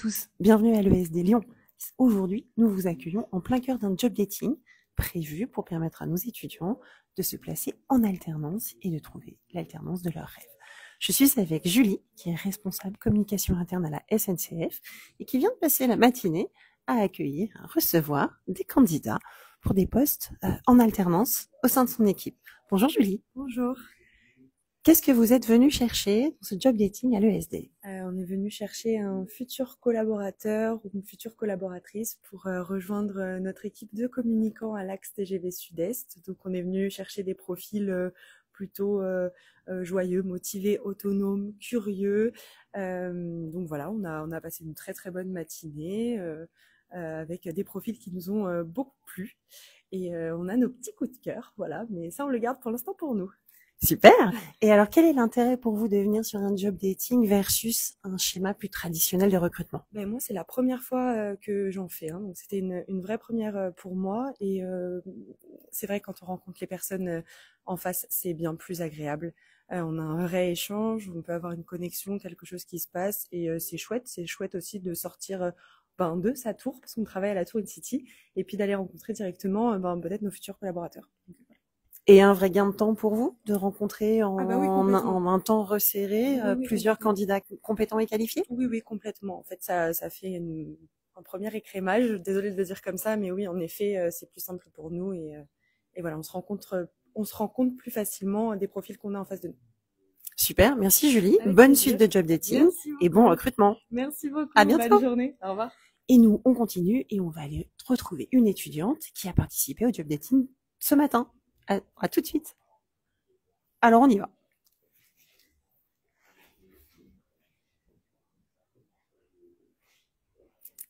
tous, bienvenue à l'ESD Lyon. Aujourd'hui, nous vous accueillons en plein cœur d'un job dating prévu pour permettre à nos étudiants de se placer en alternance et de trouver l'alternance de leurs rêves. Je suis avec Julie, qui est responsable communication interne à la SNCF et qui vient de passer la matinée à accueillir, à recevoir des candidats pour des postes en alternance au sein de son équipe. Bonjour Julie. Bonjour. Qu'est-ce que vous êtes venu chercher dans ce job dating à l'ESD? On est venu chercher un futur collaborateur ou une future collaboratrice pour rejoindre notre équipe de communicants à l'Axe TGV Sud-Est. Donc on est venu chercher des profils plutôt joyeux, motivés, autonomes, curieux. Donc voilà, on a passé une très très bonne matinée avec des profils qui nous ont beaucoup plu. Et on a nos petits coups de cœur, voilà, mais ça on le garde pour l'instant pour nous. Super. Et alors, quel est l'intérêt pour vous de venir sur un job dating versus un schéma plus traditionnel de recrutement? Ben moi, c'est la première fois que j'en fais, hein, donc c'était une vraie première pour moi. Et c'est vrai, quand on rencontre les personnes en face, c'est bien plus agréable. On a un vrai échange, on peut avoir une connexion, quelque chose qui se passe, et c'est chouette. C'est chouette aussi de sortir de sa tour, parce qu'on travaille à la Tour InCity, et puis d'aller rencontrer directement peut-être nos futurs collaborateurs. Donc, voilà. Et un vrai gain de temps pour vous de rencontrer en un temps resserré plusieurs candidats compétents et qualifiés? Oui, complètement. En fait, ça fait un premier écrémage. Désolée de le dire comme ça, mais oui, en effet, c'est plus simple pour nous et voilà, on se rend compte plus facilement des profils qu'on a en face de nous. Super, merci Julie. Bonne suite de job dating et bon recrutement. Merci beaucoup. À bientôt. Bonne journée. Au revoir. Et nous, on continue et on va aller retrouver une étudiante qui a participé au job dating ce matin. À tout de suite. Alors, on y va.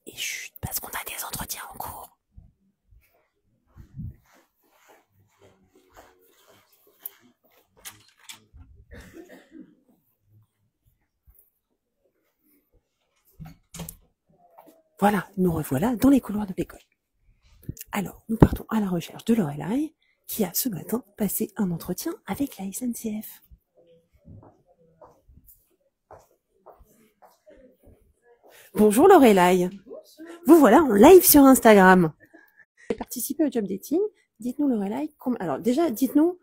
Et chut, parce qu'on a des entretiens en cours. Voilà, nous revoilà dans les couloirs de l'école. Alors, nous partons à la recherche de Lorelai, qui a ce matin passé un entretien avec la SNCF. Bonjour Lorelai. Vous voilà en live sur Instagram. Vous avez participé au job dating. Dites-nous Lorelai, alors déjà dites-nous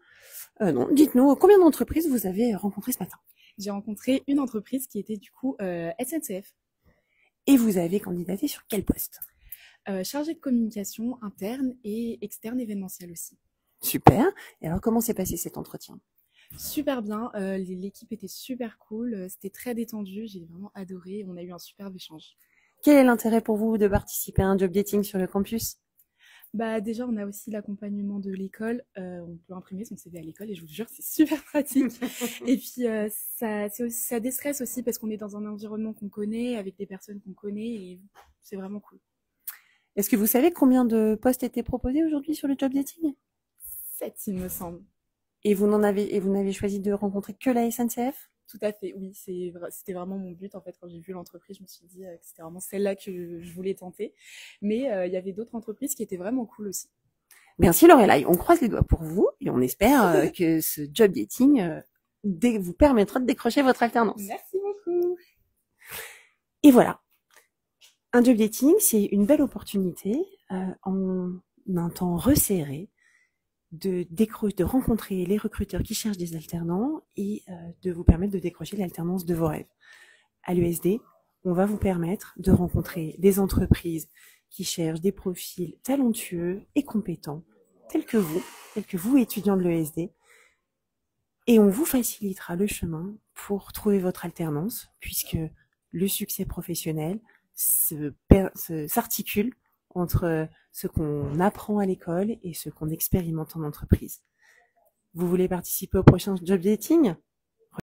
combien d'entreprises vous avez rencontrées ce matin? J'ai rencontré une entreprise qui était du coup SNCF. Et vous avez candidaté sur quel poste? Chargée de communication interne et externe événementielle aussi. Super. Et alors comment s'est passé cet entretien? Super bien, l'équipe était super cool, c'était très détendu, j'ai vraiment adoré, on a eu un superbe échange. Quel est l'intérêt pour vous de participer à un job dating sur le campus? Déjà, on a aussi l'accompagnement de l'école, on peut imprimer son CV à l'école et je vous jure, c'est super pratique. Et puis, ça déstresse aussi parce qu'on est dans un environnement qu'on connaît, avec des personnes qu'on connaît et c'est vraiment cool. Est-ce que vous savez combien de postes étaient proposés aujourd'hui sur le job dating? 7, il me semble. Et vous n'avez choisi de rencontrer que la SNCF? Tout à fait, oui, c'était vraiment mon but en fait. Quand j'ai vu l'entreprise, je me suis dit que c'était vraiment celle-là que je voulais tenter. Mais il y avait d'autres entreprises qui étaient vraiment cool aussi. Merci Lorelai, on croise les doigts pour vous et on espère que ce job dating vous permettra de décrocher votre alternance. Merci beaucoup. Et voilà, un job dating, c'est une belle opportunité en un temps resserré de rencontrer les recruteurs qui cherchent des alternants et de vous permettre de décrocher l'alternance de vos rêves. À l'ESD, on va vous permettre de rencontrer des entreprises qui cherchent des profils talentueux et compétents, tels que vous étudiants de l'ESD, et on vous facilitera le chemin pour trouver votre alternance, puisque le succès professionnel s'articule entre ce qu'on apprend à l'école et ce qu'on expérimente en entreprise. Vous voulez participer au prochain job dating?